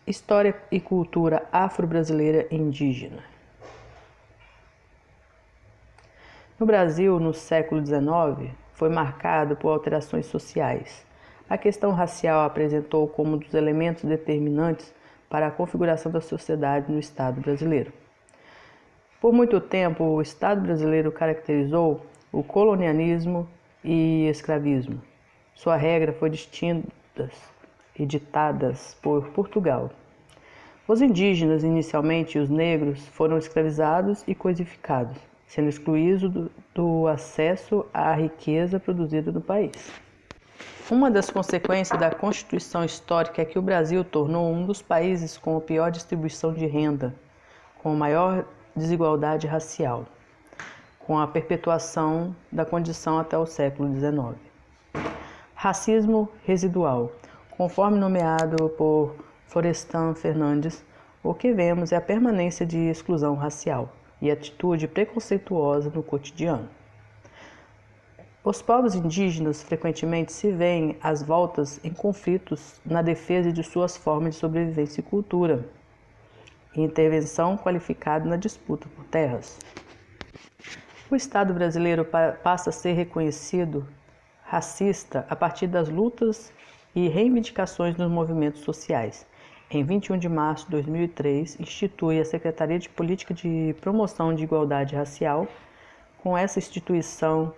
História e cultura afro-brasileira e indígena. No Brasil, no século XIX, foi marcado por alterações sociais. A questão racial apresentou como um dos elementos determinantes para a configuração da sociedade no Estado brasileiro. Por muito tempo, o Estado brasileiro caracterizou o colonialismo e escravismo. Sua regra foi distintas e ditadas por Portugal. Os indígenas, inicialmente os negros, foram escravizados e coisificados, sendo excluídos do acesso à riqueza produzida no país. Uma das consequências da Constituição Histórica é que o Brasil tornou um dos países com a pior distribuição de renda, com maior desigualdade racial, com a perpetuação da condição até o século XIX. Racismo residual. Conforme nomeado por Florestan Fernandes, o que vemos é a permanência de exclusão racial e atitude preconceituosa no cotidiano. Os povos indígenas frequentemente se veem às voltas em conflitos na defesa de suas formas de sobrevivência e cultura, e intervenção qualificada na disputa por terras. O Estado brasileiro passa a ser reconhecido racista a partir das lutas e reivindicações dos movimentos sociais. Em 21 de março de 2003, institui a Secretaria de Política de Promoção de Igualdade Racial. Com essa instituição,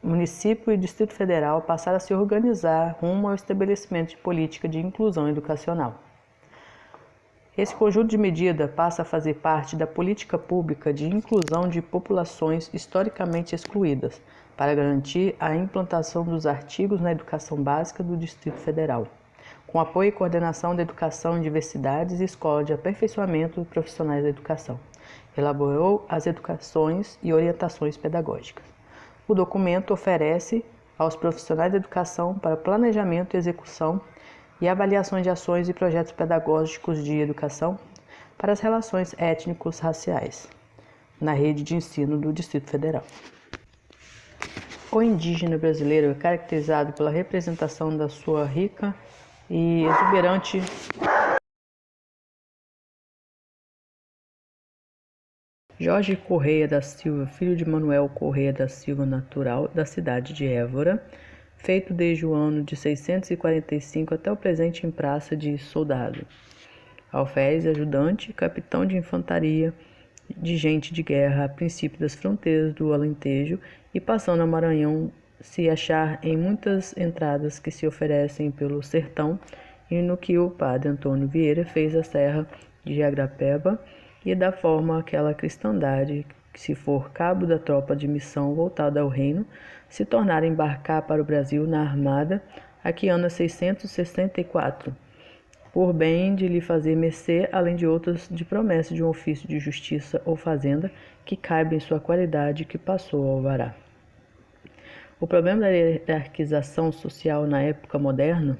município e Distrito Federal passaram a se organizar rumo ao estabelecimento de política de inclusão educacional. Esse conjunto de medidas passa a fazer parte da política pública de inclusão de populações historicamente excluídas, para garantir a implantação dos artigos na educação básica do Distrito Federal, com apoio e coordenação da educação em diversidades e escola de aperfeiçoamento de profissionais da educação. Elaborou as educações e orientações pedagógicas. O documento oferece aos profissionais da educação para planejamento e execução e avaliações de ações e projetos pedagógicos de educação para as relações étnico-raciais na rede de ensino do Distrito Federal. O indígena brasileiro é caracterizado pela representação da sua rica e exuberante Jorge Correia da Silva, filho de Manuel Correia da Silva, natural da cidade de Évora, feito desde o ano de 645 até o presente em praça de soldado. Alferes, ajudante, capitão de infantaria, de gente de guerra a princípio das fronteiras do Alentejo e passando ao Maranhão, se achar em muitas entradas que se oferecem pelo sertão e no que o padre Antônio Vieira fez a serra de Agrapeba e da forma aquela cristandade que, se for cabo da tropa de missão voltada ao reino, se tornar a embarcar para o Brasil na armada, aqui ano 664, por bem de lhe fazer mercê, além de outras de promessa de um ofício de justiça ou fazenda que caiba em sua qualidade que passou ao alvará. O problema da hierarquização social na época moderna,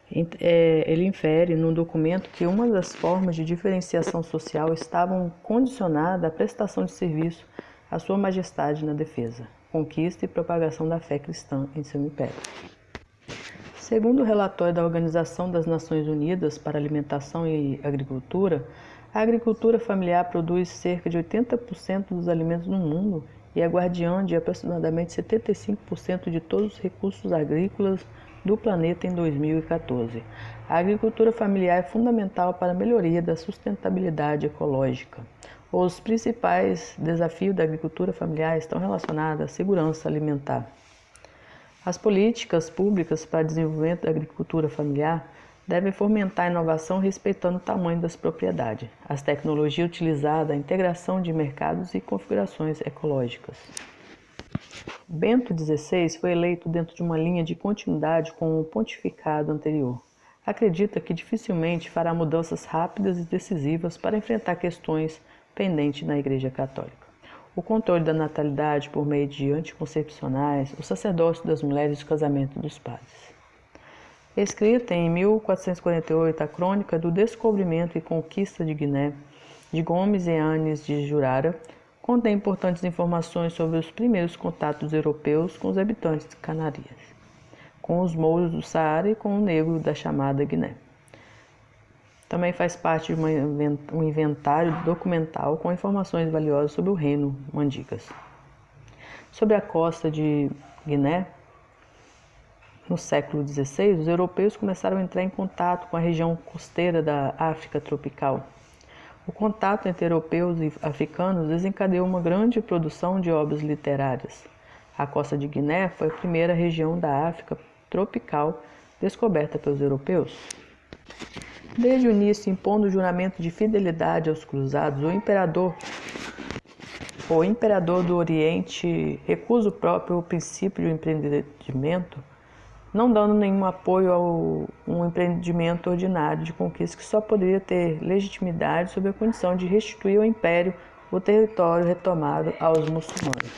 ele infere num documento que uma das formas de diferenciação social estavam condicionada à prestação de serviço à sua majestade na defesa, conquista e propagação da fé cristã em seu império. Segundo o relatório da Organização das Nações Unidas para Alimentação e Agricultura, a agricultura familiar produz cerca de 80% dos alimentos no mundo e é guardiã de aproximadamente 75% de todos os recursos agrícolas do planeta em 2014. A agricultura familiar é fundamental para a melhoria da sustentabilidade ecológica. Os principais desafios da agricultura familiar estão relacionados à segurança alimentar. As políticas públicas para o desenvolvimento da agricultura familiar devem fomentar a inovação respeitando o tamanho das propriedades, as tecnologias utilizadas, a integração de mercados e configurações ecológicas. Bento XVI foi eleito dentro de uma linha de continuidade com o pontificado anterior. Acredita que dificilmente fará mudanças rápidas e decisivas para enfrentar questões pendentes na Igreja Católica. O controle da natalidade por meio de anticoncepcionais, o sacerdócio das mulheres e o casamento dos padres. Escrita em 1448, a crônica do descobrimento e conquista de Guiné, de Gomes e Anes de Jurara, contém importantes informações sobre os primeiros contatos europeus com os habitantes de Canarias, com os mouros do Saara e com o negro da chamada Guiné. Também faz parte de um inventário documental com informações valiosas sobre o reino Mandingas. Sobre a costa de Guiné, no século XVI, os europeus começaram a entrar em contato com a região costeira da África tropical. O contato entre europeus e africanos desencadeou uma grande produção de obras literárias. A costa de Guiné foi a primeira região da África tropical descoberta pelos europeus. Desde o início, impondo o juramento de fidelidade aos cruzados, o imperador do Oriente recusa o próprio princípio do empreendimento, não dando nenhum apoio a um empreendimento ordinário de conquista que só poderia ter legitimidade sob a condição de restituir ao império o território retomado aos muçulmanos.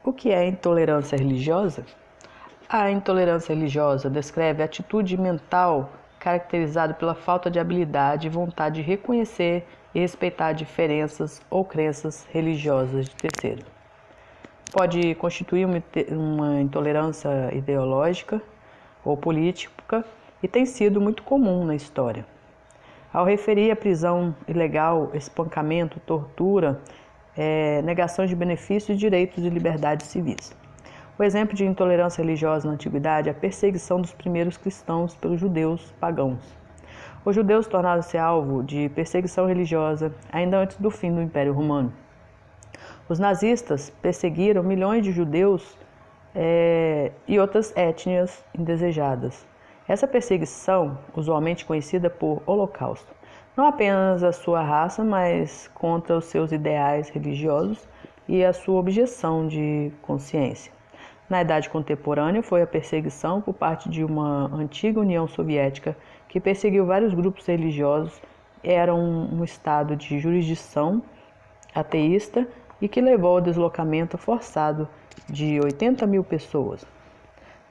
O que é intolerância religiosa? A intolerância religiosa descreve a atitude mental caracterizada pela falta de habilidade e vontade de reconhecer e respeitar diferenças ou crenças religiosas de terceiro. Pode constituir uma intolerância ideológica ou política e tem sido muito comum na história. Ao referir a prisão ilegal, espancamento, tortura, negação de benefícios, direitos e liberdades civis. O exemplo de intolerância religiosa na antiguidade é a perseguição dos primeiros cristãos pelos judeus pagãos. Os judeus tornaram-se alvo de perseguição religiosa ainda antes do fim do Império Romano. Os nazistas perseguiram milhões de judeus e outras étnias indesejadas. Essa perseguição, usualmente conhecida por Holocausto, não apenas a sua raça, mas contra os seus ideais religiosos e a sua objeção de consciência. Na Idade Contemporânea, foi a perseguição por parte de uma antiga União Soviética que perseguiu vários grupos religiosos, era um estado de jurisdição ateísta e que levou ao deslocamento forçado de 80 mil pessoas.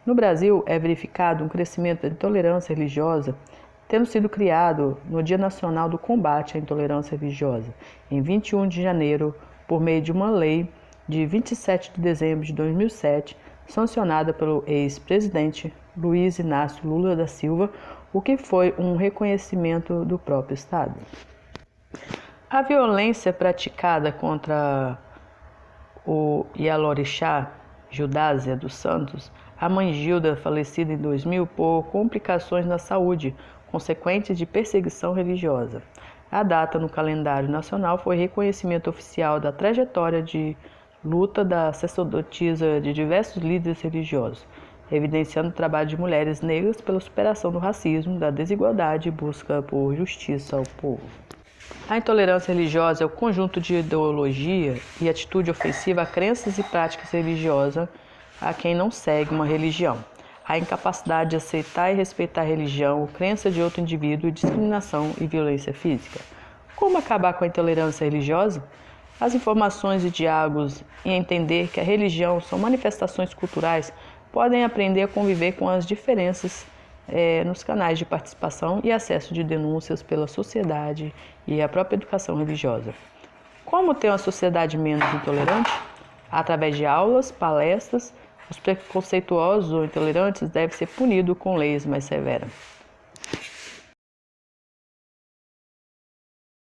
No Brasil, é verificado um crescimento da intolerância religiosa, tendo sido criado no Dia Nacional do Combate à Intolerância Religiosa, em 21 de janeiro, por meio de uma lei de 27 de dezembro de 2007, sancionada pelo ex-presidente Luiz Inácio Lula da Silva, o que foi um reconhecimento do próprio Estado. A violência praticada contra o Ialorixá Judásia dos Santos, a mãe Gilda, falecida em 2000 por complicações na saúde consequentes de perseguição religiosa. A data no calendário nacional foi reconhecimento oficial da trajetória de luta da sacerdotisa de diversos líderes religiosos, evidenciando o trabalho de mulheres negras pela superação do racismo, da desigualdade e busca por justiça ao povo. A intolerância religiosa é o conjunto de ideologia e atitude ofensiva a crenças e práticas religiosas a quem não segue uma religião. A incapacidade de aceitar e respeitar a religião ou crença de outro indivíduo, discriminação e violência física. Como acabar com a intolerância religiosa? As informações e diálogos e entender que a religião são manifestações culturais podem aprender a conviver com as diferenças nos canais de participação e acesso de denúncias pela sociedade e a própria educação religiosa. Como ter uma sociedade menos intolerante? Através de aulas, palestras, os preconceituosos ou intolerantes devem ser punidos com leis mais severas.